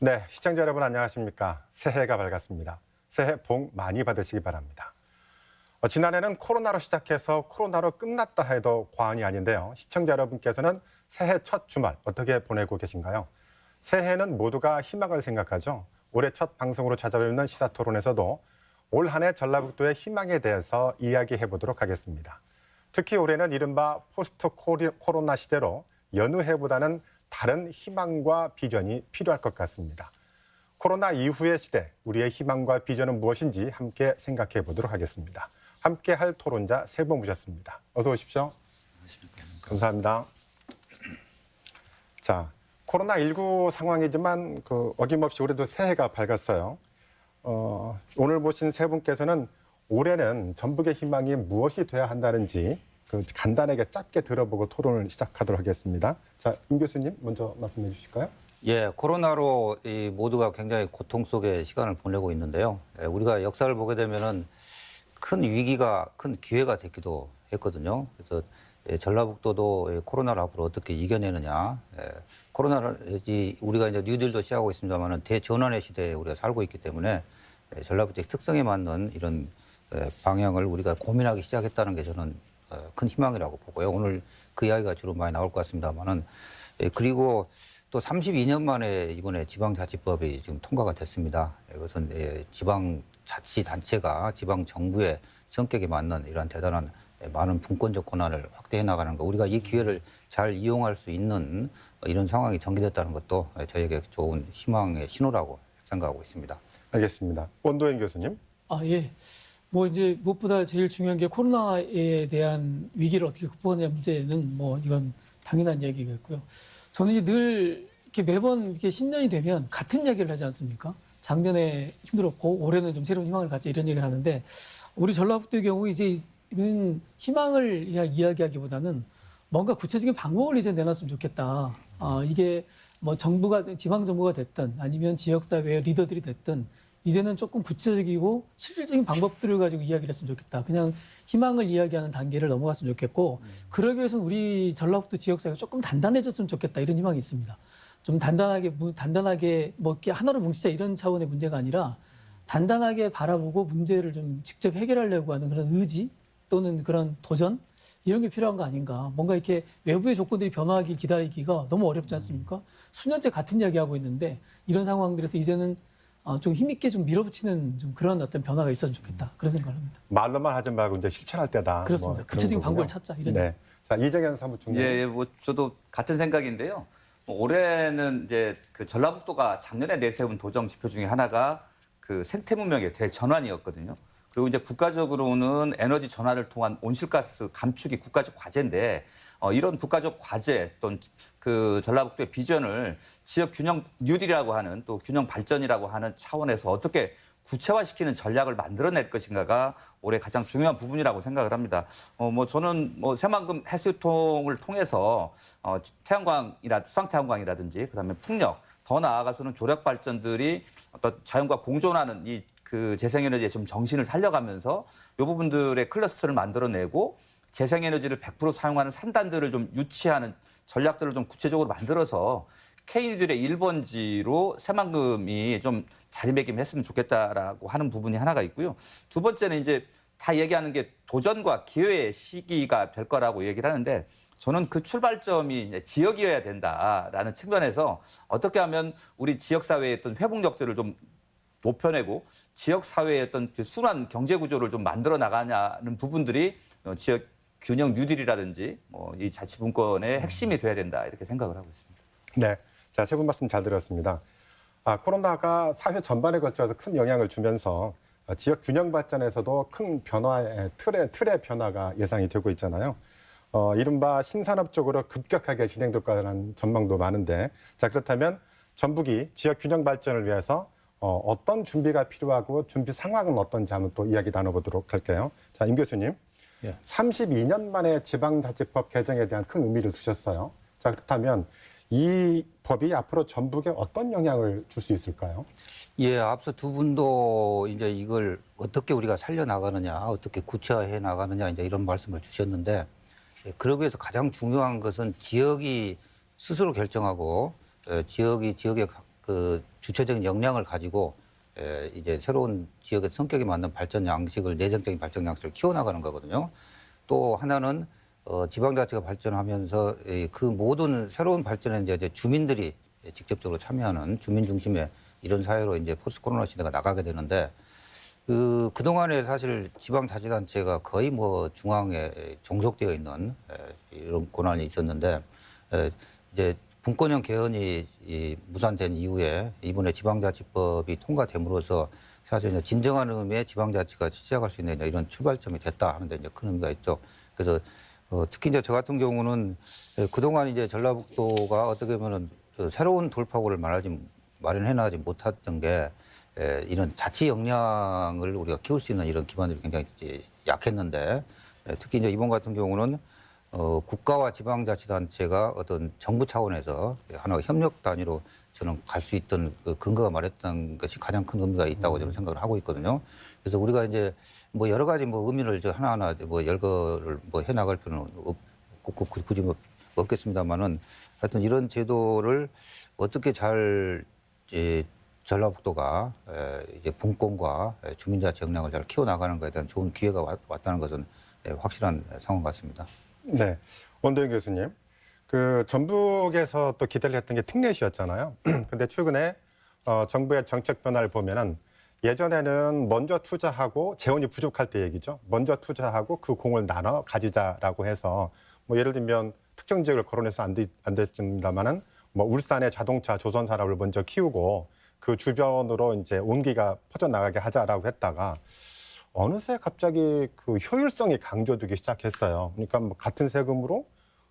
네, 시청자 여러분 안녕하십니까. 새해가 밝았습니다. 새해 복 많이 받으시기 바랍니다. 지난해는 코로나로 시작해서 코로나로 끝났다 해도 과언이 아닌데요. 시청자 여러분께서는 새해 첫 주말 어떻게 보내고 계신가요? 새해는 모두가 희망을 생각하죠. 올해 첫 방송으로 찾아뵙는 시사토론에서도 올 한 해 전라북도의 희망에 대해서 이야기해 보도록 하겠습니다. 특히 올해는 이른바 포스트 코로나 시대로 여느 해보다는 다른 희망과 비전이 필요할 것 같습니다. 코로나 이후의 시대, 우리의 희망과 비전은 무엇인지 함께 생각해 보도록 하겠습니다. 함께 할 토론자 세 분 모셨습니다. 어서 오십시오. 감사합니다. 자, 코로나19 상황이지만 어김없이 올해도 새해가 밝았어요. 오늘 모신 세 분께서는 올해는 전북의 희망이 무엇이 돼야 한다는지 간단하게 짧게 들어보고 토론을 시작하도록 하겠습니다. 자, 임 교수님 먼저 말씀해 주실까요? 예, 코로나로 이 모두가 굉장히 고통 속에 시간을 보내고 있는데요. 우리가 역사를 보게 되면은 큰 위기가 큰 기회가 됐기도 했거든요. 그래서 전라북도도 코로나를 앞으로 어떻게 이겨내느냐. 코로나를 우리가 이제 뉴딜도 시작하고 있습니다만은 대전환의 시대에 우리가 살고 있기 때문에 전라북도의 특성에 맞는 이런 방향을 우리가 고민하기 시작했다는 게 저는 큰 희망이라고 보고요. 오늘 그 이야기가 주로 많이 나올 것 같습니다만은 그리고 또 32년 만에 이번에 지방자치법이 지금 통과가 됐습니다. 이것은 지방자치단체가 지방정부의 성격에 맞는 이러한 대단한 많은 분권적 권한을 확대해 나가는 거, 우리가 이 기회를 잘 이용할 수 있는 이런 상황이 전개됐다는 것도 저에게 좋은 희망의 신호라고 생각하고 있습니다. 알겠습니다. 원도현 교수님. 예. 이제 무엇보다 제일 중요한 게 코로나에 대한 위기를 어떻게 극복하냐 문제는 이건 당연한 얘기겠고요. 저는 이제 늘 이렇게 매번 이렇게 신년이 되면 같은 이야기를 하지 않습니까? 작년에 힘들었고 올해는 좀 새로운 희망을 갖자 이런 얘기를 하는데, 우리 전라북도의 경우 이제는 희망을 이야기하기보다는 뭔가 구체적인 방법을 이제 내놨으면 좋겠다. 이게 정부가 지방 정부가 됐든 아니면 지역 사회의 리더들이 됐든 이제는 조금 구체적이고 실질적인 방법들을 가지고 이야기를 했으면 좋겠다. 그냥 희망을 이야기하는 단계를 넘어갔으면 좋겠고, 그러기 위해서는 우리 전라북도 지역사회가 조금 단단해졌으면 좋겠다. 이런 희망이 있습니다. 좀 단단하게 이렇게 하나로 뭉치자 이런 차원의 문제가 아니라 단단하게 바라보고 문제를 좀 직접 해결하려고 하는 그런 의지 또는 그런 도전, 이런 게 필요한 거 아닌가. 뭔가 이렇게 외부의 조건들이 변화하길 기다리기가 너무 어렵지 않습니까? 수년째 같은 이야기 하고 있는데 이런 상황들에서 이제는 좀 힘있게 좀 밀어붙이는 좀 그런 어떤 변화가 있었으면 좋겠다. 그런 생각을 합니다. 말로만 하지 말고 이제 실천할 때다. 그렇습니다. 구체적인 방법을 찾자. 이런. 네. 자, 이정현 사무총장. 예, 저도 같은 생각인데요. 올해는 이제 그 전라북도가 작년에 내세운 도정 지표 중에 하나가 그 생태 문명의 대전환이었거든요. 그리고 이제 국가적으로는 에너지 전환을 통한 온실가스 감축이 국가적 과제인데, 이런 국가적 과제 또는 그 전라북도의 비전을 지역 균형 뉴딜이라고 하는, 또 균형 발전이라고 하는 차원에서 어떻게 구체화시키는 전략을 만들어낼 것인가가 올해 가장 중요한 부분이라고 생각을 합니다. 저는 새만금 해수통을 통해서 수상태양광이라든지 그다음에 풍력, 더 나아가서는 조력 발전들이 어떤 자연과 공존하는 그 재생에너지에 좀 정신을 살려가면서 이 부분들의 클러스터를 만들어내고 재생에너지를 100% 사용하는 산단들을 좀 유치하는 전략들을 좀 구체적으로 만들어서 K뉴딜의 1번지로 새만금이 좀 자리매김했으면 좋겠다라고 하는 부분이 하나가 있고요. 두 번째는 이제 다 얘기하는 게 도전과 기회의 시기가 될 거라고 얘기를 하는데, 저는 그 출발점이 이제 지역이어야 된다라는 측면에서 어떻게 하면 우리 지역사회의 어떤 회복력들을 좀 높여내고 지역사회의 어떤 그 순환 경제구조를 좀 만들어 나가냐는 부분들이 지역 균형 뉴딜이라든지 이 자치분권의 핵심이 돼야 된다, 이렇게 생각을 하고 있습니다. 네. 자, 세 분 말씀 잘 들었습니다. 코로나가 사회 전반에 걸쳐서 큰 영향을 주면서 지역 균형 발전에서도 큰 변화의 틀의 변화가 예상이 되고 있잖아요. 이른바 신산업 쪽으로 급격하게 진행될 거라는 전망도 많은데, 자, 그렇다면 전북이 지역 균형 발전을 위해서 어떤 준비가 필요하고 준비 상황은 어떤지 한번 또 이야기 나눠보도록 할게요. 자, 임 교수님. 예. 32년 만에 지방자치법 개정에 대한 큰 의미를 두셨어요. 자, 그렇다면 이 법이 앞으로 전북에 어떤 영향을 줄 수 있을까요? 예, 앞서 두 분도 이제 이걸 어떻게 우리가 살려나가느냐, 어떻게 구체화해 나가느냐, 이제 이런 말씀을 주셨는데, 그러기 위해서 가장 중요한 것은 지역이 스스로 결정하고 지역의 그 주체적인 역량을 가지고 이제 새로운 지역의 성격에 맞는 발전 양식을 내정적인 발전 양식을 키워나가는 거거든요. 또 하나는 지방자치가 발전하면서 그 모든 새로운 발전에 이제 주민들이 직접적으로 참여하는 주민 중심의 이런 사회로 이제 포스트 코로나 시대가 나가게 되는데 그동안에 사실 지방자치단체가 거의 뭐 중앙에 종속되어 있는 이런 권한이 있었는데 이제 분권형 개헌이 무산된 이후에 이번에 지방자치법이 통과됨으로써 사실 이제 진정한 의미의 지방자치가 시작할 수 있는 이런 출발점이 됐다 하는데 이제 큰 의미가 있죠. 그래서 특히 이제 저 같은 경우는 그동안 이제 전라북도가 어떻게 보면은 새로운 돌파구를 마련해나가지 못했던 게 이런 자치 역량을 우리가 키울 수 있는 이런 기반들이 굉장히 이제 약했는데 특히 이제 이번 같은 경우는 국가와 지방자치단체가 어떤 정부 차원에서 하나의 협력 단위로 저는 갈 수 있던 그 근거가 마련했던 것이 가장 큰 의미가 있다고 저는 생각을 하고 있거든요. 그래서 우리가 이제 뭐 여러 가지 뭐 의미를 저 하나하나 뭐 열거를 뭐 해나갈 필요는 굳이 뭐 없겠습니다만은 하여튼 이런 제도를 어떻게 잘 전라북도가 이제 분권과 주민자치 역량을 잘 키워나가는 것에 대한 좋은 기회가 왔다는 것은 확실한 상황 같습니다. 네, 원도영 교수님. 그 전북에서 또 기대를 했던 게 특례시였잖아요. 근데 최근에 정부의 정책 변화를 보면은 예전에는 먼저 투자하고 재원이 부족할 때 얘기죠. 먼저 투자하고 그 공을 나눠 가지자라고 해서 뭐 예를 들면 특정 지역을 거론해서 안 됐습니다만은 뭐 울산의 자동차 조선 산업을 먼저 키우고 그 주변으로 이제 온기가 퍼져나가게 하자라고 했다가 어느새 갑자기 그 효율성이 강조되기 시작했어요. 그러니까 뭐 같은 세금으로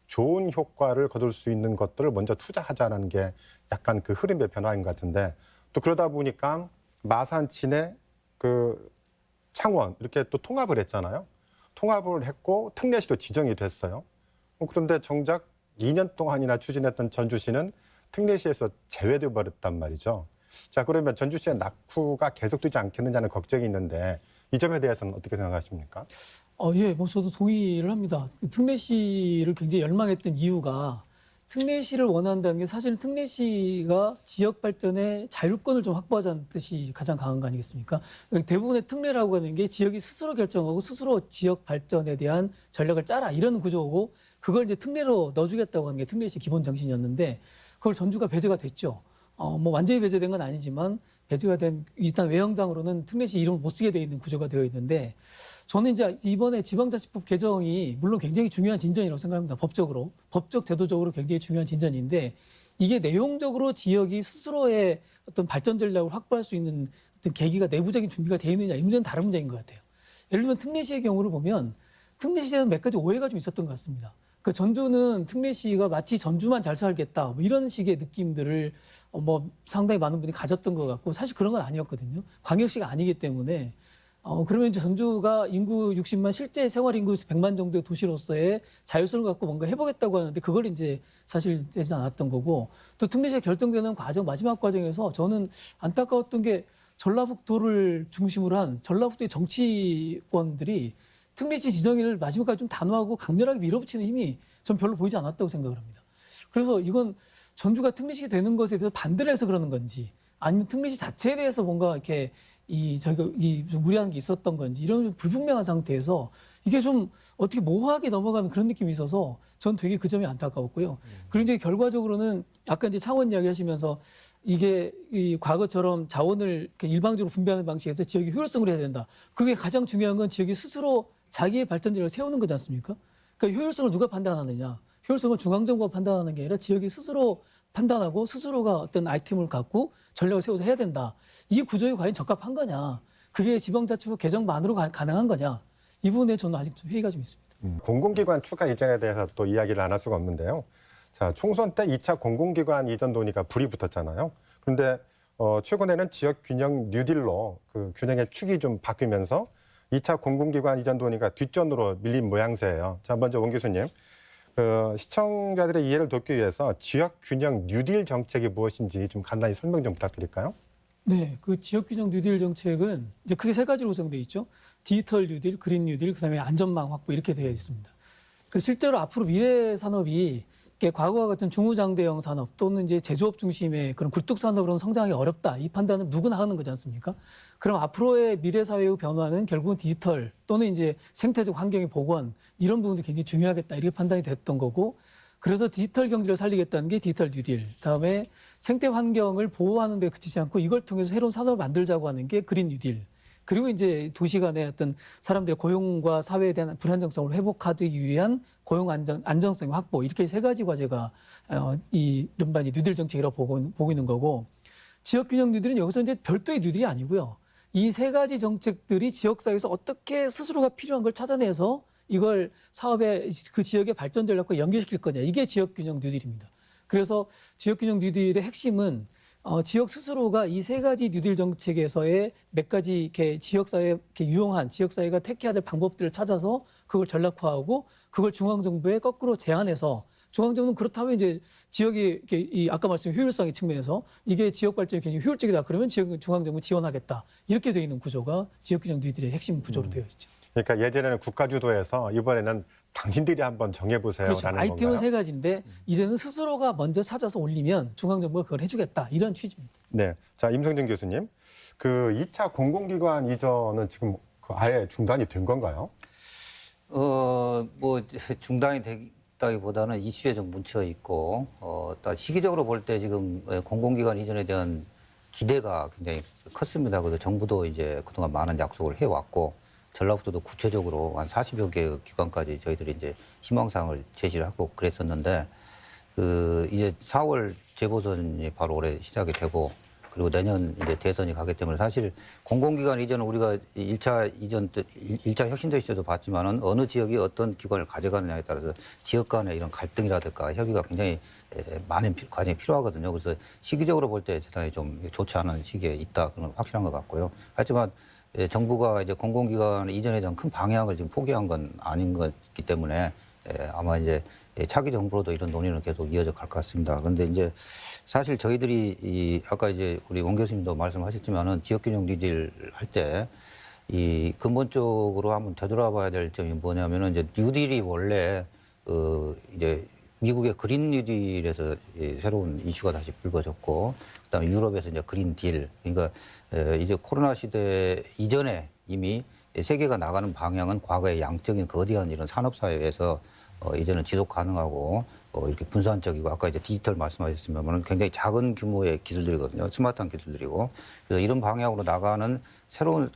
좋은 효과를 거둘 수 있는 것들을 먼저 투자하자는 게 약간 그 흐름의 변화인 것 같은데 또 그러다 보니까 마산, 진해, 그 창원 이렇게 또 통합을 했잖아요. 통합을 했고 특례시로 지정이 됐어요. 그런데 정작 2년 동안이나 추진했던 전주시는 특례시에서 제외돼 버렸단 말이죠. 자, 그러면 전주시의 낙후가 계속되지 않겠느냐는 걱정이 있는데 이 점에 대해서는 어떻게 생각하십니까? 예, 뭐 저도 동의를 합니다. 그 특례시를 굉장히 열망했던 이유가 특례시를 원한다는 게 사실 특례시가 지역 발전의 자율권을 좀 확보하자는 뜻이 가장 강한 거 아니겠습니까? 대부분의 특례라고 하는 게 지역이 스스로 결정하고 스스로 지역 발전에 대한 전략을 짜라 이런 구조고 그걸 이제 특례로 넣어주겠다고 하는 게 특례시 기본 정신이었는데 그걸 전주가 배제가 됐죠. 뭐 완전히 배제된 건 아니지만 배제가 된 일단 외형상으로는 특례시 이름을 못 쓰게 되어 있는 구조가 되어 있는데 저는 이제 이번에 지방자치법 개정이 물론 굉장히 중요한 진전이라고 생각합니다. 법적으로. 법적 제도적으로 굉장히 중요한 진전인데 이게 내용적으로 지역이 스스로의 어떤 발전 전략을 확보할 수 있는 어떤 계기가 내부적인 준비가 되어 있느냐 이 문제는 다른 문제인 것 같아요. 예를 들면 특례시의 경우를 보면 특례시에는 몇 가지 오해가 좀 있었던 것 같습니다. 그 전주는 특례시가 마치 전주만 잘 살겠다 뭐 이런 식의 느낌들을 뭐 상당히 많은 분이 가졌던 것 같고 사실 그런 건 아니었거든요. 광역시가 아니기 때문에 그러면 이제 전주가 인구 60만 실제 생활 인구 100만 정도의 도시로서의 자율성을 갖고 뭔가 해보겠다고 하는데 그걸 이제 사실 되지 않았던 거고 또 특례시가 결정되는 과정 마지막 과정에서 저는 안타까웠던 게 전라북도를 중심으로 한 전라북도의 정치권들이 특례시 지정을 마지막까지 좀 단호하고 강렬하게 밀어붙이는 힘이 전 별로 보이지 않았다고 생각을 합니다. 그래서 이건 전주가 특례시가 되는 것에 대해서 반대를 해서 그러는 건지 아니면 특례시 자체에 대해서 뭔가 이렇게 좀 무리한 게 있었던 건지 이런 좀 불분명한 상태에서 이게 좀 어떻게 모호하게 넘어가는 그런 느낌이 있어서 전 되게 그 점이 안타까웠고요. 그리고 이제 결과적으로는 아까 이제 창원 이야기 하시면서 이게 이 과거처럼 자원을 일방적으로 분배하는 방식에서 지역이 효율성을 해야 된다. 그게 가장 중요한 건 지역이 스스로 자기의 발전전략을 세우는 거지 않습니까? 그러니까 효율성을 누가 판단하느냐. 효율성을 중앙정부가 판단하는 게 아니라 지역이 스스로 판단하고 스스로가 어떤 아이템을 갖고 전략을 세워서 해야 된다. 이 구조에 과연 적합한 거냐. 그게 지방자치법 개정만으로 가능한 거냐. 이 부분에 저는 아직 좀 회의가 좀 있습니다. 공공기관 추가 이전에 대해서 또 이야기를 안 할 수가 없는데요. 자, 총선 때 2차 공공기관 이전 논의가 불이 붙었잖아요. 그런데 최근에는 지역 균형 뉴딜로 그 균형의 축이 좀 바뀌면서 2차 공공기관 이전 논의가 뒷전으로 밀린 모양새예요. 자, 먼저 원 교수님. 시청자들의 이해를 돕기 위해서 지역 균형 뉴딜 정책이 무엇인지 좀 간단히 설명 좀 부탁드릴까요? 네, 그 지역 균형 뉴딜 정책은 이제 크게 세 가지로 구성되어 있죠. 디지털 뉴딜, 그린 뉴딜, 그다음에 안전망 확보 이렇게 되어 있습니다. 그 실제로 앞으로 미래 산업이 과거와 같은 중후장대형 산업 또는 이제 제조업 중심의 그런 굴뚝 산업으로는 성장이 어렵다. 이 판단은 누구나 하는 거지 않습니까? 그럼 앞으로의 미래 사회의 변화는 결국은 디지털 또는 이제 생태적 환경의 복원 이런 부분도 굉장히 중요하겠다. 이렇게 판단이 됐던 거고 그래서 디지털 경제를 살리겠다는 게 디지털 뉴딜. 다음에 생태 환경을 보호하는 데 그치지 않고 이걸 통해서 새로운 산업을 만들자고 하는 게 그린 뉴딜. 그리고 이제 도시 간의 어떤 사람들의 고용과 사회에 대한 불안정성을 회복하기 위한 고용 안정성 확보 이렇게 세 가지 과제가 이 이른바 뉴딜 정책이라고 보고 있는 거고 지역균형 뉴딜은 여기서 이제 별도의 뉴딜이 아니고요. 이 세 가지 정책들이 지역사회에서 어떻게 스스로가 필요한 걸 찾아내서 이걸 사업의 그 지역의 발전 전략과 연결시킬 거냐 이게 지역균형 뉴딜입니다. 그래서 지역균형 뉴딜의 핵심은 지역 스스로가 이 세 가지 뉴딜 정책에서의 몇 가지 이렇게 지역사회에 이렇게 유용한 지역사회가 택해야 될 방법들을 찾아서 그걸 전략화하고 그걸 중앙정부에 거꾸로 제안해서 중앙정부는 그렇다면 이제 지역이 이렇게 이 아까 말씀드린 효율성의 측면에서 이게 지역 발전이 굉장히 효율적이다 그러면 중앙정부 지원하겠다 이렇게 되어 있는 구조가 지역균형 뉴딜의 핵심 구조로 되어 있죠. 그러니까 예전에는 국가 주도에서 이번에는 당신들이 한번 정해보세요라는 그렇죠. 아이템은 건가요? 세 가지인데 이제는 스스로가 먼저 찾아서 올리면 중앙정부가 그걸 해주겠다 이런 취지입니다. 네. 자, 임성진 교수님. 그 2차 공공기관 이전은 지금 그 아예 중단이 된 건가요? 뭐 중단이 됐다기보다는 이슈에 좀 뭉쳐 있고 딱 시기적으로 볼 때 지금 공공기관 이전에 대한 기대가 굉장히 컸습니다. 그래서 정부도 이제 그동안 많은 약속을 해왔고 전라북도도 구체적으로 한 40여 개 기관까지 저희들이 이제 희망사항을 제시를 하고 그랬었는데 그 이제 4월 재보선이 바로 올해 시작이 되고 그리고 내년 이제 대선이 가기 때문에 사실 공공기관 이전은 우리가 1차 혁신도시 때도 봤지만은 어느 지역이 어떤 기관을 가져가느냐에 따라서 지역 간의 이런 갈등이라든가 협의가 굉장히 많은 과정이 필요하거든요. 그래서 시기적으로 볼 때 대단히 좀 좋지 않은 시기에 있다 그런 확실한 것 같고요. 하지만 정부가 이제 공공기관 이전에 대한 큰 방향을 지금 포기한 건 아닌 것이기 때문에 아마 이제 차기 정부로도 이런 논의는 계속 이어져 갈 것 같습니다. 그런데 이제 사실 저희들이 아까 이제 우리 원 교수님도 말씀하셨지만은 지역균형 뉴딜 할 때 이 근본적으로 한번 되돌아봐야 될 점이 뭐냐면은 이제 뉴딜이 원래 이제 미국의 그린 뉴딜에서 새로운 이슈가 다시 불거졌고 그다음에 유럽에서 이제 그린 딜 그러니까 이제 코로나 시대 이전에 이미 세계가 나가는 방향은 과거의 양적인 거대한 이런 산업 사회에서 이제는 지속 가능하고 이렇게 분산적이고 아까 이제 디지털 말씀하셨으면 굉장히 작은 규모의 기술들이거든요. 스마트한 기술들이고 그래서 이런 방향으로 나가는 새로운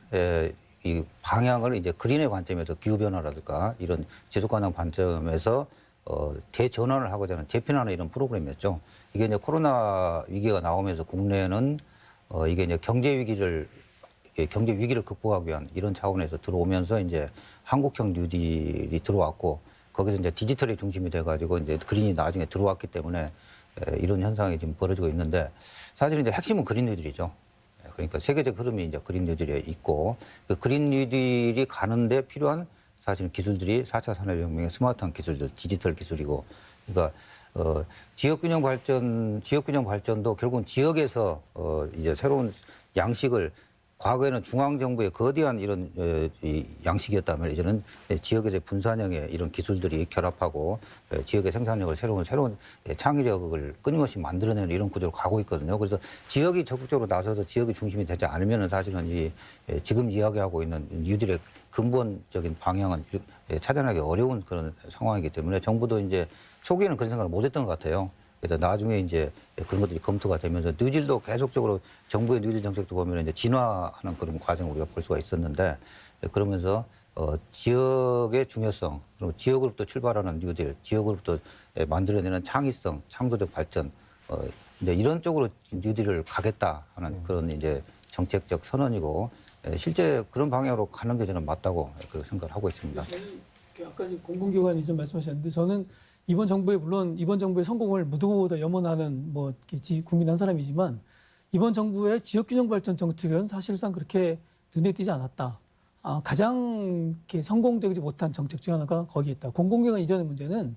이 방향을 이제 그린의 관점에서 기후 변화라든가 이런 지속 가능 관점에서 대전환을 하고자 하는 재편하는 이런 프로그램이었죠. 이게 이제 코로나 위기가 나오면서 국내는 이게 이제 경제 위기를 극복하기 위한 이런 차원에서 들어오면서 이제 한국형 뉴딜이 들어왔고 거기서 이제 디지털이 중심이 돼가지고 이제 그린이 나중에 들어왔기 때문에 이런 현상이 지금 벌어지고 있는데 사실 이제 핵심은 그린 뉴딜이죠. 그러니까 세계적 흐름이 이제 그린 뉴딜에 있고 그 그린 뉴딜이 가는데 필요한 사실 기술들이 4차 산업혁명의 스마트한 기술들, 디지털 기술이고 그러니까 지역균형 발전도 결국은 지역에서 이제 새로운 양식을 과거에는 중앙정부의 거대한 이런 이 양식이었다면 이제는 지역에서의 분산형의 이런 기술들이 결합하고 지역의 생산력을 새로운 창의력을 끊임없이 만들어내는 이런 구조로 가고 있거든요. 그래서 지역이 적극적으로 나서서 지역이 중심이 되지 않으면 사실은 이 지금 이야기하고 있는 뉴딜의 근본적인 방향은 찾아내기 어려운 그런 상황이기 때문에 정부도 이제 초기에는 그런 생각을 못했던 것 같아요. 그래서 나중에 이제 그런 것들이 검토가 되면서 뉴딜도 계속적으로 정부의 뉴딜 정책도 보면 이제 진화하는 그런 과정을 우리가 볼 수가 있었는데 그러면서 지역의 중요성, 그리고 지역으로부터 출발하는 뉴딜, 지역으로부터 만들어내는 창의성, 창조적 발전, 이제 이런 쪽으로 뉴딜을 가겠다 하는 그런 이제 정책적 선언이고 실제 그런 방향으로 가는 게 저는 맞다고 그렇게 생각을 하고 있습니다. 아까 공공기관 이전 말씀하셨는데 저는 이번 정부의 성공을 모두보다 염원하는 뭐 국민 한 사람이지만 이번 정부의 지역균형 발전 정책은 사실상 그렇게 눈에 띄지 않았다. 가장 이렇게 성공적이지 못한 정책 중 하나가 거기에 있다. 공공기관 이전의 문제는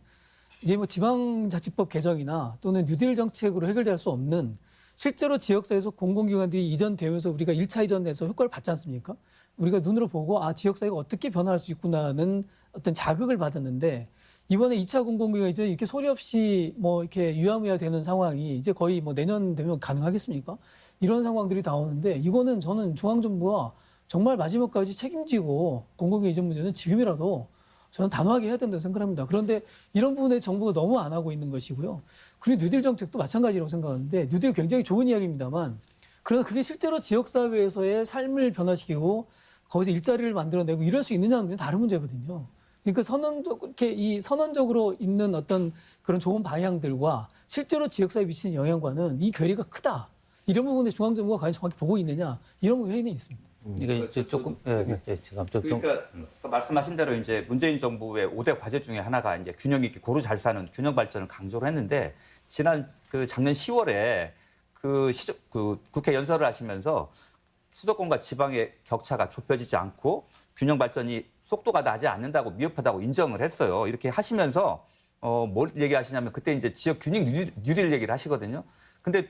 이제 뭐 지방자치법 개정이나 또는 뉴딜 정책으로 해결될 수 없는 실제로 지역사회에서 공공기관들이 이전되면서 우리가 1차 이전에서 효과를 받지 않습니까? 우리가 눈으로 보고 지역사회가 어떻게 변화할 수 있구나는 어떤 자극을 받았는데 이번에 2차 공공기관 이제 이렇게 소리 없이 뭐 이렇게 유야무야 되는 상황이 이제 거의 뭐 내년 되면 가능하겠습니까? 이런 상황들이 나오는데 이거는 저는 중앙정부가 정말 마지막까지 책임지고 공공기관 이전 문제는 지금이라도 저는 단호하게 해야 된다고 생각합니다. 그런데 이런 부분에 정부가 너무 안 하고 있는 것이고요. 그리고 뉴딜 정책도 마찬가지라고 생각하는데 뉴딜 굉장히 좋은 이야기입니다만 그러나 그게 실제로 지역사회에서의 삶을 변화시키고 거기서 일자리를 만들어내고 이럴 수 있느냐는 다른 문제거든요. 그러니까 선언적으로 있는 어떤 그런 좋은 방향들과 실제로 지역사회에 미치는 영향과는 이 괴리가 크다. 이런 부분에 중앙정부가 과연 정확히 보고 있느냐 이런 회의는 있습니다. 이게 이제 조금 지금 좀 그러니까 말씀하신 대로 이제 문재인 정부의 5대 과제 중에 하나가 이제 균형 있게 고루 잘 사는 균형 발전을 강조를 했는데 지난 작년 10월에 국회 연설을 하시면서 수도권과 지방의 격차가 좁혀지지 않고 균형 발전이 속도가 나지 않는다고 미흡하다고 인정을 했어요. 이렇게 하시면서 뭘 얘기하시냐면 그때 이제 지역 균형 뉴딜 얘기를 하시거든요. 근데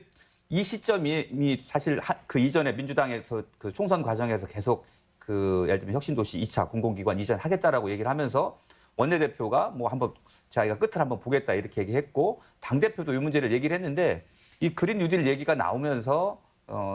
이 시점이 사실 그 이전에 민주당에서 그 총선 과정에서 계속 예를 들면 혁신도시 2차 공공기관 이전하겠다라고 얘기를 하면서 원내대표가 뭐 한번 자기가 끝을 한번 보겠다 이렇게 얘기했고 당대표도 이 문제를 얘기를 했는데 이 그린 뉴딜 얘기가 나오면서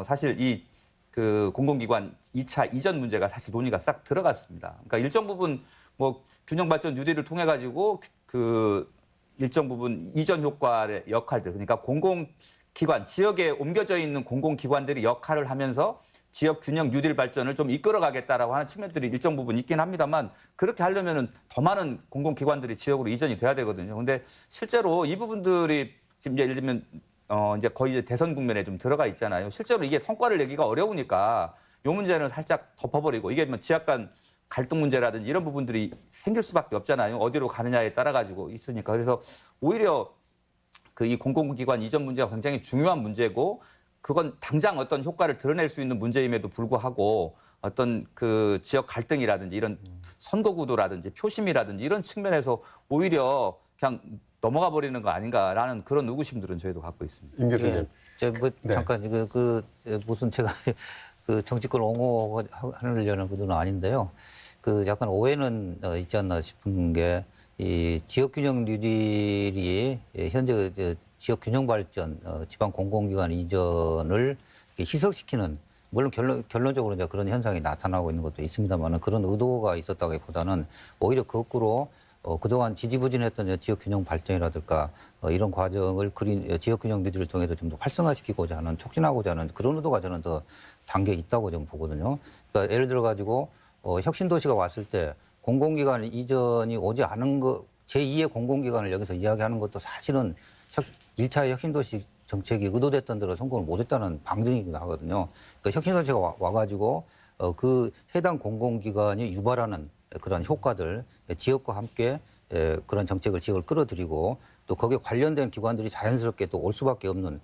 사실 그 공공기관 2차 이전 문제가 사실 논의가 싹 들어갔습니다. 그러니까 일정 부분 뭐 균형 발전 뉴딜을 통해 가지고 그 일정 부분 이전 효과의 역할들 그러니까 공공기관 지역에 옮겨져 있는 공공기관들이 역할을 하면서 지역 균형 뉴딜 발전을 좀 이끌어가겠다라고 하는 측면들이 일정 부분 있긴 합니다만 그렇게 하려면은 더 많은 공공기관들이 지역으로 이전이 돼야 되거든요. 근데 실제로 이 부분들이 지금 예를 들면 이제 거의 이제 대선 국면에 좀 들어가 있잖아요. 실제로 이게 성과를 내기가 어려우니까 이 문제는 살짝 덮어버리고 이게 뭐 지역 간 갈등 문제라든지 이런 부분들이 생길 수밖에 없잖아요. 어디로 가느냐에 따라 가지고 있으니까. 그래서 오히려 이 공공기관 이전 문제가 굉장히 중요한 문제고 그건 당장 어떤 효과를 드러낼 수 있는 문제임에도 불구하고 어떤 그 지역 갈등이라든지 이런 선거구도라든지 표심이라든지 이런 측면에서 오히려 그냥 넘어가 버리는 거 아닌가라는 그런 의구심들은 저희도 갖고 있습니다. 임 교수님. 잠깐 무슨 제가 그 정치권 옹호하려는 의도는 아닌데요. 약간 오해는 있지 않나 싶은 게 이 지역균형 뉴딜이 현재 지역 균형 발전, 지방 공공기관 이전을 희석시키는 물론 결론적으로 이제 그런 현상이 나타나고 있는 것도 있습니다만 그런 의도가 있었다기보다는 오히려 거꾸로 그동안 지지부진했던 지역균형 발전이라든가 이런 과정을 지역균형 뉴딜을 통해서 좀 더 활성화시키고자 하는 촉진하고자 하는 그런 의도가 저는 더 담겨 있다고 좀 보거든요. 그러니까 예를 들어 가지고 혁신도시가 왔을 때 공공기관 이전이 오지 않은 제2의 공공기관을 여기서 이야기하는 것도 사실은 1차 혁신도시 정책이 의도됐던 대로 성공을 못했다는 방증이기도 하거든요. 그러니까 혁신도시가 와가지고 그 해당 공공기관이 유발하는 그런 효과들, 지역과 함께 그런 지역을 끌어들이고 또 거기에 관련된 기관들이 자연스럽게 또 올 수밖에 없는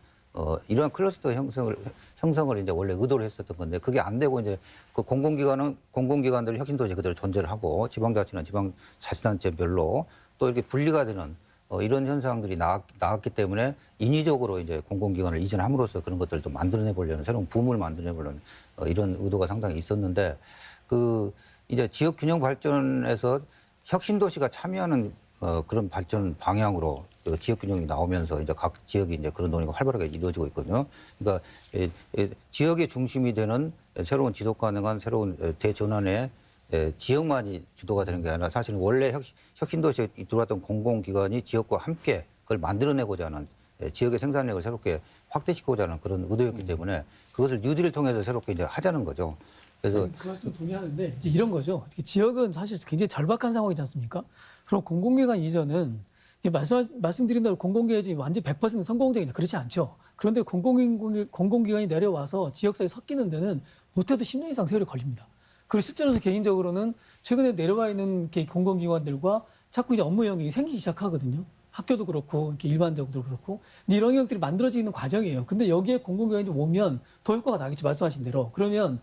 이러한 클러스터 형성을 이제 원래 의도를 했었던 건데 그게 안 되고 이제 그 공공기관들 혁신도시 그대로 존재를 하고 지방자치나 지방자치단체별로 또 이렇게 분리가 되는 이런 현상들이 나왔기 때문에 인위적으로 이제 공공기관을 이전함으로써 그런 것들을 좀 만들어내 보려는 새로운 붐을 만들어내 보려는 이런 의도가 상당히 있었는데 이제 지역 균형 발전에서 혁신도시가 참여하는 그런 발전 방향으로 지역 균형이 나오면서 이제 각 지역이 이제 그런 논의가 활발하게 이루어지고 있거든요. 그러니까 지역의 중심이 되는 새로운 지속 가능한 새로운 대전환의 지역만이 주도가 되는 게 아니라 사실은 원래 혁신도시에 들어왔던 공공기관이 지역과 함께 그걸 만들어내고자 하는 지역의 생산력을 새롭게 확대시키고자 하는 그런 의도였기 때문에 그것을 뉴딜을 통해서 새롭게 이제 하자는 거죠. 그래서 그 말씀 동의하는데 이제 이런 거죠. 지역은 사실 굉장히 절박한 상황이지 않습니까? 그럼 공공기관 이전은 말씀드린 대로 공공기관이 완전 100% 성공적이다. 그렇지 않죠. 그런데 공공기관이 내려와서 지역사회에 섞이는 데는 못해도 10년 이상 세월이 걸립니다. 그리고 실제로 개인적으로는 최근에 내려와 있는 공공기관들과 자꾸 이제 업무 영역이 생기기 시작하거든요. 학교도 그렇고 이렇게 일반적으로 그렇고 이런 영역들이 만들어지는 과정이에요. 근데 여기에 공공기관이 오면 더 효과가 나겠죠. 말씀하신 대로. 그러면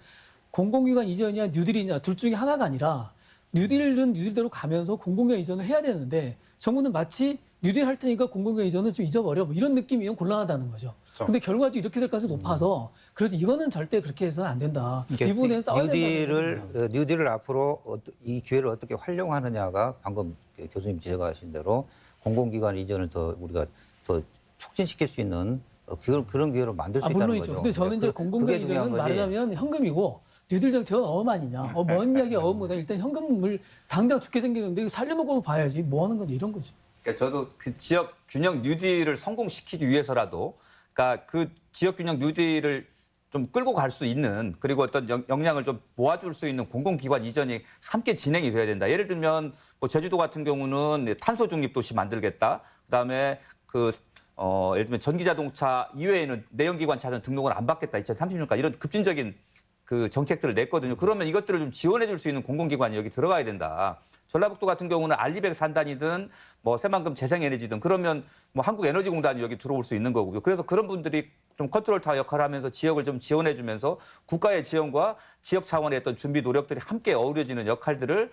공공기관 이전이냐 뉴딜이냐 둘 중에 하나가 아니라 뉴딜은 뉴딜대로 가면서 공공기관 이전을 해야 되는데 정부는 마치 뉴딜 할 테니까 공공기관 이전은 좀 잊어버려 뭐 이런 느낌이면 곤란하다는 거죠. 그렇죠. 근데 결과적으로 이렇게 될 가능성이 높아서 그래서 이거는 절대 그렇게 해서는 안 된다. 이 부분에 싸워야 된다. 뉴딜을 앞으로 이 기회를 어떻게 활용하느냐가 방금 교수님 지적하신 대로 공공기관 이전을 더 우리가 더 촉진시킬 수 있는 그런 기회로 만들 수 있다는 물론이죠. 거죠. 근데 저는 이제 공공기관 이전은 말하자면 현금이고 뉴딜 정책은 어음 아니냐. 뭔 이야기 어음보다 일단 현금을 당장 죽게 생기는데 이거 살려놓고 봐야지 뭐 하는 거지 이런 거죠. 그러니까 저도 그 지역 균형 뉴딜을 성공시키기 위해서라도 그러니까 그 지역 균형 뉴딜을 좀 끌고 갈 수 있는 그리고 어떤 역량을 좀 모아줄 수 있는 공공기관 이전이 함께 진행이 돼야 된다. 예를 들면 뭐 제주도 같은 경우는 탄소 중립 도시 만들겠다. 그다음에 예를 들면 전기자동차 이외에는 내연기관 차는 등록을 안 받겠다. 2030년까지 이런 급진적인 그 정책들을 냈거든요. 그러면 이것들을 좀 지원해 줄 수 있는 공공기관이 여기 들어가야 된다. 전라북도 같은 경우는 알리백 산단이든 뭐 새만금 재생에너지든 그러면 뭐 한국에너지공단이 여기 들어올 수 있는 거고요. 그래서 그런 분들이 좀 컨트롤 타워 역할을 하면서 지역을 좀 지원해 주면서 국가의 지원과 지역 차원의 어떤 준비 노력들이 함께 어우러지는 역할들을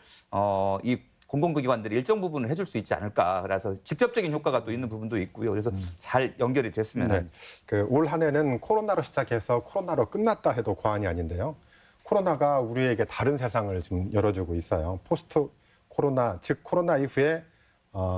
이 공공기관들이 일정 부분을 해줄 수 있지 않을까. 그래서 직접적인 효과가 또 있는 부분도 있고요. 그래서 잘 연결이 됐으면. 네. 올 한 해는 코로나로 시작해서 코로나로 끝났다 해도 과언이 아닌데요. 코로나가 우리에게 다른 세상을 지금 열어주고 있어요. 포스트 코로나, 즉 코로나 이후에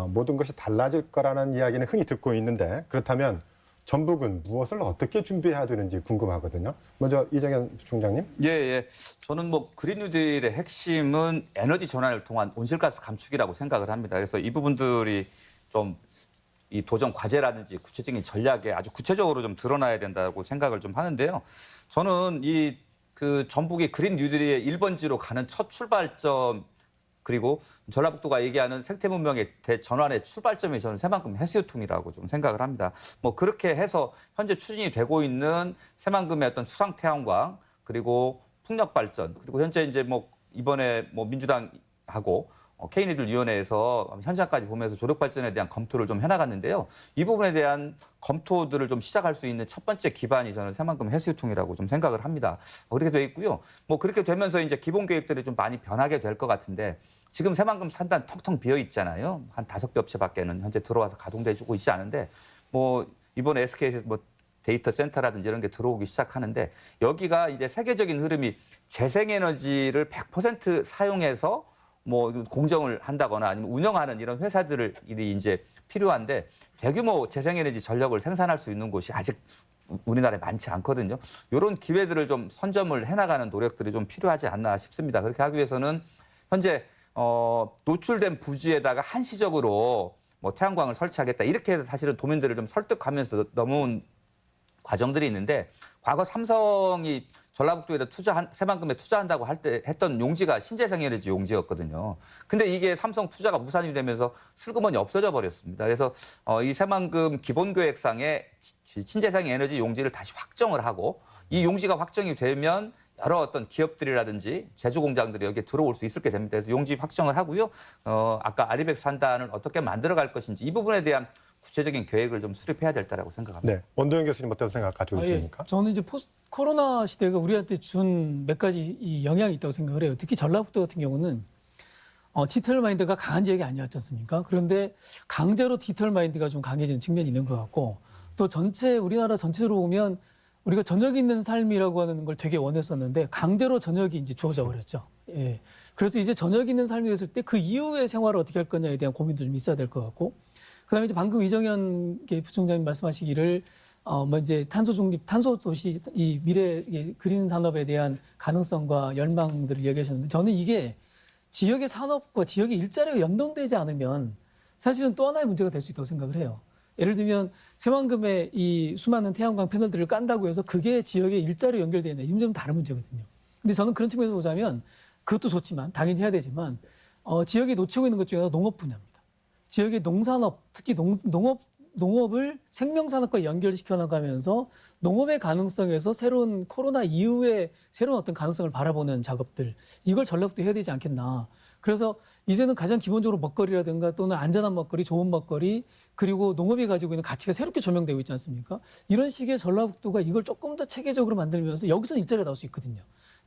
모든 것이 달라질 거라는 이야기는 흔히 듣고 있는데 그렇다면 전북은 무엇을 어떻게 준비해야 되는지 궁금하거든요. 먼저 이정현 부총장님. 예. 저는 뭐 그린 뉴딜의 핵심은 에너지 전환을 통한 온실가스 감축이라고 생각을 합니다. 그래서 이 부분들이 좀 이 도전 과제라든지 구체적인 전략에 아주 구체적으로 좀 드러나야 된다고 생각을 좀 하는데요. 저는 그 전북이 그린 뉴딜의 1번지로 가는 첫 출발점 그리고 전라북도가 얘기하는 생태 문명의 대전환의 출발점이 저는 새만금 해수유통이라고 좀 생각을 합니다. 뭐 그렇게 해서 현재 추진이 되고 있는 새만금의 어떤 수상 태양광 그리고 풍력 발전 그리고 현재 이제 뭐 이번에 뭐 민주당하고 K니들 위원회에서 현장까지 보면서 조력 발전에 대한 검토를 좀 해나갔는데요. 이 부분에 대한 검토들을 좀 시작할 수 있는 첫 번째 기반이 저는 새만금 해수유통이라고 좀 생각을 합니다. 그렇게 돼 있고요. 뭐 그렇게 되면서 이제 기본 계획들이 좀 많이 변하게 될 것 같은데 지금 새만금 산단 텅텅 비어 있잖아요. 한 5개 업체밖에는 현재 들어와서 가동돼주고 있지 않은데 뭐 이번 SK에서 뭐 데이터 센터라든지 이런 게 들어오기 시작하는데 여기가 이제 세계적인 흐름이 재생에너지를 100% 사용해서 뭐 공정을 한다거나 아니면 운영하는 이런 회사들이 이제 필요한데 대규모 재생에너지 전력을 생산할 수 있는 곳이 아직 우리나라에 많지 않거든요. 이런 기회들을 좀 선점을 해나가는 노력들이 좀 필요하지 않나 싶습니다. 그렇게 하기 위해서는 현재 노출된 부지에다가 한시적으로 뭐 태양광을 설치하겠다 이렇게 해서 사실은 도민들을 좀 설득하면서 넘어온 과정들이 있는데 과거 삼성이 전라북도에다 새만금에 투자한다고 할 때 했던 용지가 신재생에너지 용지였거든요. 근데 이게 삼성 투자가 무산이 되면서 슬그머니 없어져 버렸습니다. 그래서 이 새만금 기본계획상에 신재생에너지 용지를 다시 확정을 하고 이 용지가 확정이 되면 여러 어떤 기업들이라든지 제조공장들이 여기에 들어올 수 있게 됩니다. 그래서 용지 확정을 하고요. 아까 아리백 산단을 어떻게 만들어갈 것인지 이 부분에 대한 구체적인 계획을 좀 수립해야 될 때라고 생각합니다. 네, 원도현 교수님 어떤 생각 가지고 계십니까? 저는 이제 포스트 코로나 시대가 우리한테 준 몇 가지 이 영향이 있다고 생각을 해요. 특히 전라북도 같은 경우는 디지털 마인드가 강한 지역이 아니었지 않습니까? 그런데 강제로 디지털 마인드가 좀 강해지는 측면이 있는 것 같고 또 우리나라 전체적으로 보면 우리가 저녁이 있는 삶이라고 하는 걸 되게 원했었는데 강제로 저녁이 이제 주어져 버렸죠. 예. 그래서 이제 저녁이 있는 삶이 됐을 때 그 이후의 생활을 어떻게 할 거냐에 대한 고민도 좀 있어야 될 것 같고 그다음에 이제 방금 이정현 부총장님 말씀하시기를 뭐 이제 탄소 도시 이 미래 그린 산업에 대한 가능성과 열망들을 얘기하셨는데 저는 이게 지역의 산업과 지역의 일자리가 연동되지 않으면 사실은 또 하나의 문제가 될 수 있다고 생각을 해요. 예를 들면 새만금의 이 수많은 태양광 패널들을 깐다고 해서 그게 지역의 일자리로 연결되어 있는 이건 좀 다른 문제거든요. 근데 저는 그런 측면에서 보자면 그것도 좋지만 당연히 해야 되지만 지역에 놓치고 있는 것 중에 하나가 농업 분야입니다. 지역의 농산업, 특히 농업을 생명산업과 연결시켜 나가면서 농업의 가능성에서 새로운 코로나 이후에 새로운 어떤 가능성을 바라보는 작업들 이걸 전략도 해야 되지 않겠나. 그래서 이제는 가장 기본적으로 먹거리라든가 또는 안전한 먹거리, 좋은 먹거리 그리고 농업이 가지고 있는 가치가 새롭게 조명되고 있지 않습니까? 이런 식의 전라북도가 이걸 조금 더 체계적으로 만들면서 여기서 일자리가 나올 수 있거든요.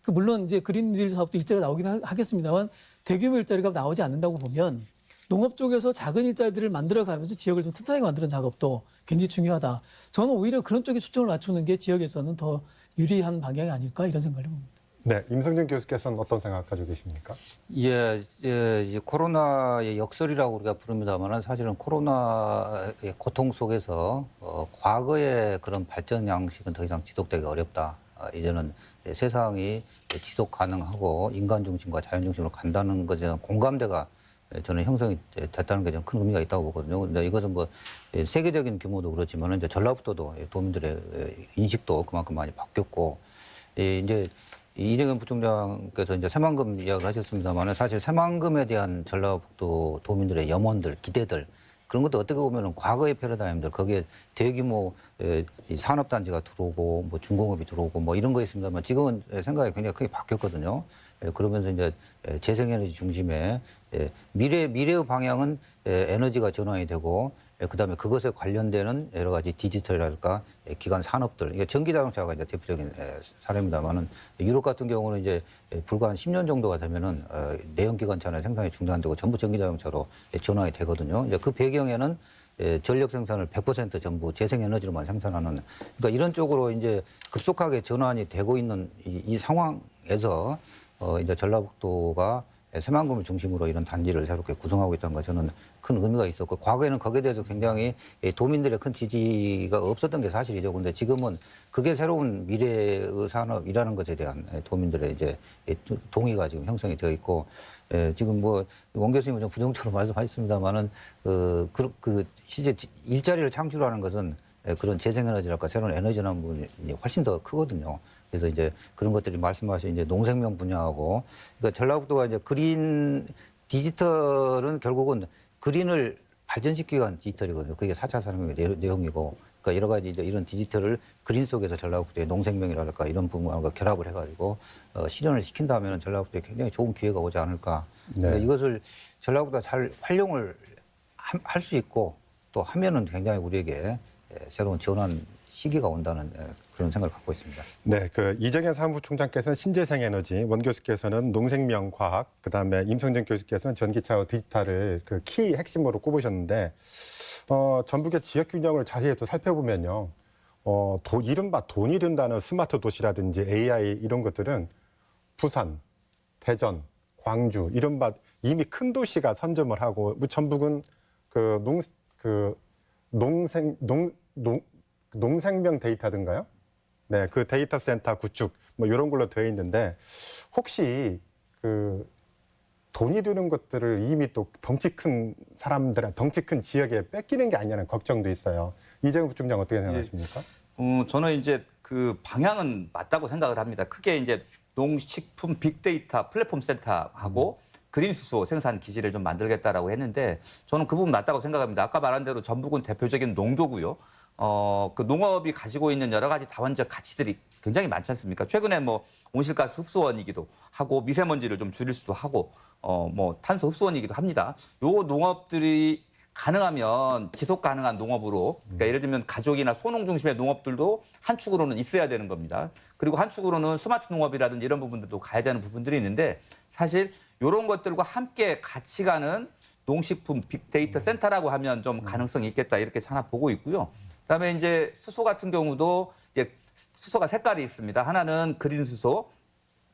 물론 이제 그린 뉴딜 사업도 일자리가 나오긴 하겠습니다만 대규모 일자리가 나오지 않는다고 보면 농업 쪽에서 작은 일자리들을 만들어가면서 지역을 좀 튼튼하게 만드는 작업도 굉장히 중요하다. 저는 오히려 그런 쪽에 초점을 맞추는 게 지역에서는 더 유리한 방향이 아닐까 이런 생각을 해봅니다. 네, 임성진 교수께서는 어떤 생각 가지고 계십니까? 예, 이제 코로나의 역설이라고 우리가 부릅니다만은 사실은 코로나의 고통 속에서 과거의 그런 발전 양식은 더 이상 지속되기 어렵다. 이제는 세상이 지속 가능하고 인간 중심과 자연 중심으로 간다는 것에 대한 공감대가 저는 형성이 됐다는 게 좀 큰 의미가 있다고 보거든요. 근데 이것은 뭐 세계적인 규모도 그렇지만 이제 전라북도도 도민들의 인식도 그만큼 많이 바뀌었고 이제 이재명 부총장께서 이제 새만금 이야기를 하셨습니다만 사실 새만금에 대한 전라북도 도민들의 염원들, 기대들 그런 것도 어떻게 보면은 과거의 패러다임들 거기에 대규모 산업단지가 들어오고 뭐 중공업이 들어오고 뭐 이런 거 있습니다만 지금은 생각이 굉장히 크게 바뀌었거든요. 그러면서 이제 재생에너지 중심의 미래의 방향은 에너지가 전환이 되고 그다음에 그것에 관련되는 여러 가지 디지털이랄까 기관 산업들 이게 전기 자동차가 이제 대표적인 사례입니다만은 유럽 같은 경우는 이제 불과 한 10년 정도가 되면은 내연 기관차는 생산이 중단되고 전부 전기 자동차로 전환이 되거든요. 이제 그 배경에는 전력 생산을 100% 전부 재생에너지로만 생산하는 그러니까 이런 쪽으로 이제 급속하게 전환이 되고 있는 이 상황에서 이제 전라북도가 새만금을 중심으로 이런 단지를 새롭게 구성하고 있다는 거 저는 큰 의미가 있었고 과거에는 거기에 대해서 굉장히 도민들의 큰 지지가 없었던 게 사실이죠. 근데 지금은 그게 새로운 미래의 산업이라는 것에 대한 도민들의 이제 동의가 지금 형성이 되어 있고 지금 뭐 원 교수님은 좀 부정적으로 말씀하셨습니다만은 그 실제 일자리를 창출하는 것은 그런 재생에너지랄까 새로운 에너지라는 부분이 훨씬 더 크거든요. 그래서 이제 그런 것들이 말씀하신 이제 농생명 분야하고 그러니까 전라북도가 이제 그린 디지털은 결국은 그린을 발전시키기 위한 디지털이거든요. 그게 4차 산업의 내용이고 그러니까 여러 가지 이제 이런 디지털을 그린 속에서 전라북도의 농생명이랄까 이런 부분과 결합을 해가지고 실현을 시킨다면 전라북도에 굉장히 좋은 기회가 오지 않을까. 네. 그러니까 이것을 전라북도가 잘 활용을 할 수 있고 또 하면은 굉장히 우리에게 새로운 전환 시기가 온다는 그런 생각을 갖고 있습니다. 네, 그 이정현 사무총장께서는 신재생 에너지, 원 교수께서는 농생명 과학, 그다음에 임성진 교수께서는 전기차와 디지털을 그 키 핵심으로 꼽으셨는데 전북의 지역 균형을 자세히 또 살펴보면요, 이른바 돈이 든다는 스마트 도시라든지 AI 이런 것들은 부산, 대전, 광주 이른바 이미 큰 도시가 선점을 하고 전북은 농생명 데이터든가요? 네, 그 데이터 센터 구축 뭐 이런 걸로 되어 있는데 혹시 그 돈이 드는 것들을 이미 또 덩치 큰 사람들, 덩치 큰 지역에 뺏기는 게 아니냐는 걱정도 있어요. 이재용 부총장 어떻게 생각하십니까? 저는 이제 그 방향은 맞다고 생각을 합니다. 크게 이제 농식품 빅데이터 플랫폼 센터하고 그린 수소 생산 기지를 좀 만들겠다라고 했는데 저는 그 부분 맞다고 생각합니다. 아까 말한 대로 전북은 대표적인 농도고요. 그 농업이 가지고 있는 여러 가지 다원적 가치들이 굉장히 많지 않습니까? 최근에 뭐 온실가스 흡수원이기도 하고 미세먼지를 좀 줄일 수도 하고 뭐 탄소 흡수원이기도 합니다. 요 농업들이 가능하면 지속 가능한 농업으로 그러니까 예를 들면 가족이나 소농 중심의 농업들도 한 축으로는 있어야 되는 겁니다. 그리고 한 축으로는 스마트 농업이라든지 이런 부분들도 가야 되는 부분들이 있는데 사실 이런 것들과 함께 같이 가는 농식품 빅데이터 센터라고 하면 좀 가능성이 있겠다 이렇게 하나 보고 있고요. 그다음에 이제 수소 같은 경우도 이제 수소가 색깔이 있습니다. 하나는 그린 수소,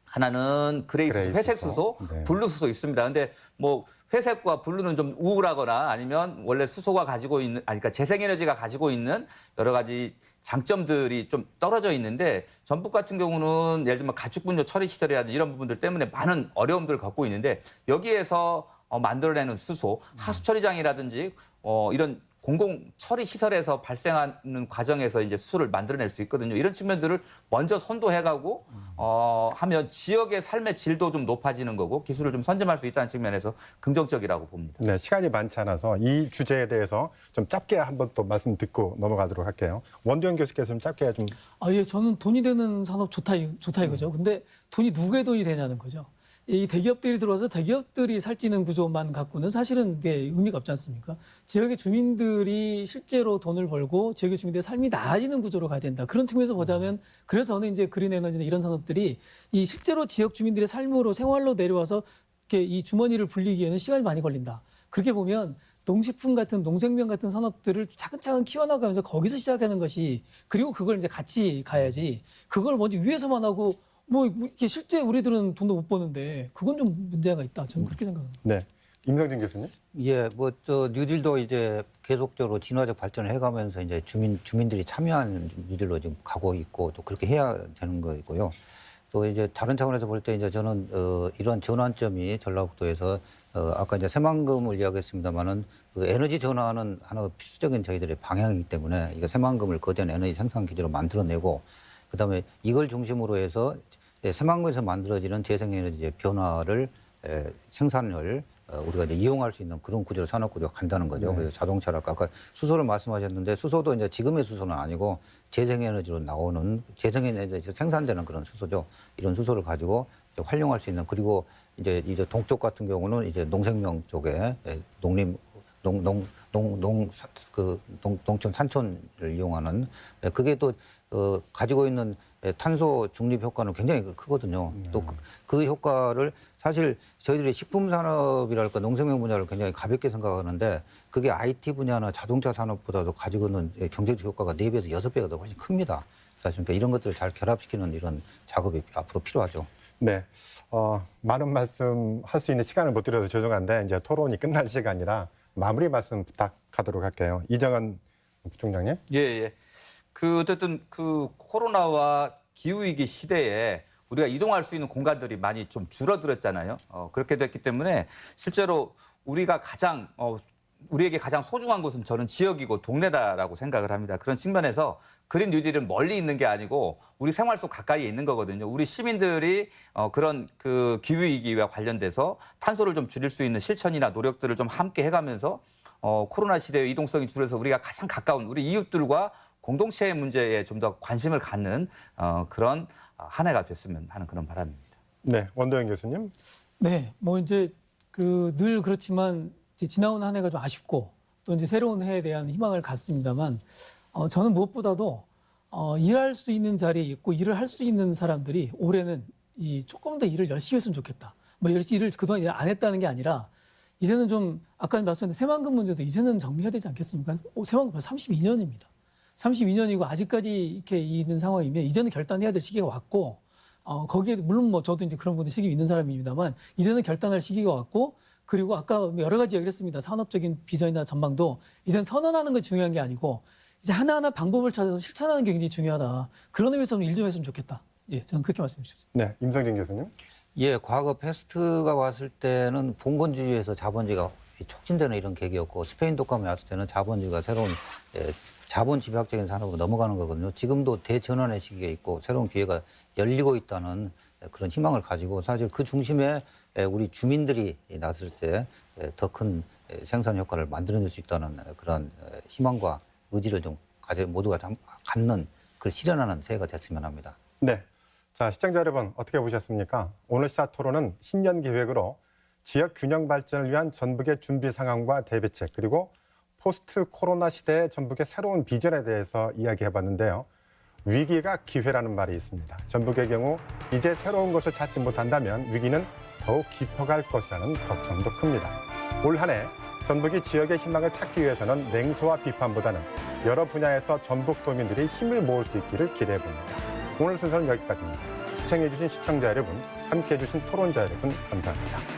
하나는 그레이 수소, 회색 수소, 네. 블루 수소 있습니다. 근데 뭐 회색과 블루는 좀 우울하거나 아니면 원래 수소가 가지고 있는 그러니까 재생에너지가 가지고 있는 여러 가지 장점들이 좀 떨어져 있는데 전북 같은 경우는 예를 들면 가축분뇨 처리 시설이라든지 이런 부분들 때문에 많은 어려움들을 겪고 있는데 여기에서 만들어내는 수소, 하수 처리장이라든지 이런 공공 처리 시설에서 발생하는 과정에서 이제 수소를 만들어낼 수 있거든요. 이런 측면들을 먼저 선도해가고 하면 지역의 삶의 질도 좀 높아지는 거고 기술을 좀 선점할 수 있다는 측면에서 긍정적이라고 봅니다. 네, 시간이 많지 않아서 이 주제에 대해서 좀 짧게 한번 또 말씀 듣고 넘어가도록 할게요. 원두영 교수께서 좀 짧게 좀. 예, 저는 돈이 되는 산업 좋다 이거죠. 근데 돈이 누구의 돈이 되냐는 거죠. 이 대기업들이 들어와서 대기업들이 살찌는 구조만 갖고는 사실은 이게 의미가 없지 않습니까? 지역의 주민들이 실제로 돈을 벌고 지역의 주민들의 삶이 나아지는 구조로 가야 된다. 그런 측면에서 보자면 그래서 저는 이제 그린 에너지나 이런 산업들이 이 실제로 지역 주민들의 삶으로 생활로 내려와서 이렇게 이 주머니를 불리기에는 시간이 많이 걸린다. 그렇게 보면 농식품 같은 농생명 같은 산업들을 차근차근 키워나가면서 거기서 시작하는 것이 그리고 그걸 이제 같이 가야지 그걸 먼저 위에서만 하고 뭐 이렇게 실제 우리들은 돈도 못 버는데 그건 좀 문제가 있다. 저는 그렇게 생각합니다. 네. 임성진 교수님. 예, 뭐 저 뉴딜도 이제 계속적으로 진화적 발전을 해가면서 이제 주민들이 참여하는 뉴딜로 지금 가고 있고 또 그렇게 해야 되는 거고요. 또 이제 다른 차원에서 볼 때 이제 저는 이런 전환점이 전라북도에서 아까 이제 새만금을 이야기했습니다만은 그 에너지 전환은 하나 필수적인 저희들의 방향이기 때문에 이거 새만금을 거대한 에너지 생산 기지로 만들어내고 그다음에 이걸 중심으로 해서 새만금에서 만들어지는 재생에너지의 변화를 생산을 우리가 이제 이용할 수 있는 그런 구조로 산업 구조가 간다는 거죠. 그래서 자동차랄까 아까 수소를 말씀하셨는데 수소도 이제 지금의 수소는 아니고 재생에너지로 나오는 재생에너지에서 생산되는 그런 수소죠. 이런 수소를 가지고 이제 활용할 수 있는 그리고 이제 동쪽 같은 경우는 이제 농생명 쪽에 농림 농촌 산촌을 이용하는 그게 또 가지고 있는 탄소 중립 효과는 굉장히 크거든요. 또 그 효과를 사실 저희들이 식품 산업이랄까 농생명 분야를 굉장히 가볍게 생각하는데 그게 IT 분야나 자동차 산업보다도 가지고 있는 경제적 효과가 4배에서 6배가 더 훨씬 큽니다. 사실 그러니까 이런 것들을 잘 결합시키는 이런 작업이 앞으로 필요하죠. 네. 많은 말씀 할 수 있는 시간을 못 드려서 죄송한데 이제 토론이 끝날 시간이라 마무리 말씀 부탁하도록 할게요. 이정은 부총장님. 예, 예. 어쨌든 코로나와 기후위기 시대에 우리가 이동할 수 있는 공간들이 많이 좀 줄어들었잖아요. 그렇게 됐기 때문에 실제로 우리에게 가장 소중한 곳은 저는 지역이고 동네다라고 생각을 합니다. 그런 측면에서 그린 뉴딜은 멀리 있는 게 아니고 우리 생활 속 가까이에 있는 거거든요. 우리 시민들이 그런 기후위기와 관련돼서 탄소를 좀 줄일 수 있는 실천이나 노력들을 좀 함께 해가면서 코로나 시대의 이동성이 줄어서 우리가 가장 가까운 우리 이웃들과 공동체의 문제에 좀 더 관심을 갖는 그런 한 해가 됐으면 하는 그런 바람입니다. 네. 원도영 교수님. 네, 뭐 이제 늘 그렇지만 이제 지나온 한 해가 좀 아쉽고 또 이제 새로운 해에 대한 희망을 갖습니다만 저는 무엇보다도 일할 수 있는 자리에 있고 일을 할 수 있는 사람들이 올해는 조금 더 일을 열심히 했으면 좋겠다. 뭐 열심히 일을 그동안 안 했다는 게 아니라 이제는 좀 아까 말씀드린 새만금 문제도 이제는 정리해야 되지 않겠습니까? 새만금 벌써 32년입니다. 32년이고 아직까지 이렇게 있는 상황이면 이제는 결단해야 될 시기가 왔고 거기에 물론 뭐 저도 이제 그런 분들 책임이 있는 사람입니다만 이제는 결단할 시기가 왔고 그리고 아까 여러 가지 얘기를 했습니다. 산업적인 비전이나 전망도 이제는 선언하는 게 중요한 게 아니고 이제 하나하나 방법을 찾아서 실천하는 게 굉장히 중요하다. 그런 의미에서 일 좀 했으면 좋겠다. 예, 저는 그렇게 말씀드립니다. 네. 임성진 교수님. 예, 과거 패스트가 왔을 때는 봉건주의에서 자본주의가 촉진되는 이런 계기였고 스페인 독감이 왔을 때는 자본주의가 새로운 자본 집약적인 산업으로 넘어가는 거거든요. 지금도 대전환의 시기에 있고 새로운 기회가 열리고 있다는 그런 희망을 가지고 사실 그 중심에 우리 주민들이 나설 때 더 큰 생산 효과를 만들어낼 수 있다는 그런 희망과 의지를 좀 모두가 갖는 그걸 실현하는 새해가 됐으면 합니다. 네. 자, 시청자 여러분 어떻게 보셨습니까? 오늘 시사 토론은 신년 기획으로 지역 균형 발전을 위한 전북의 준비 상황과 대비책 그리고 포스트 코로나 시대의 전북의 새로운 비전에 대해서 이야기해봤는데요. 위기가 기회라는 말이 있습니다. 전북의 경우 이제 새로운 것을 찾지 못한다면 위기는 더욱 깊어갈 것이라는 걱정도 큽니다. 올 한 해 전북이 지역의 희망을 찾기 위해서는 냉소와 비판보다는 여러 분야에서 전북도민들이 힘을 모을 수 있기를 기대해봅니다. 오늘 순서는 여기까지입니다. 시청해주신 시청자 여러분, 함께해주신 토론자 여러분 감사합니다.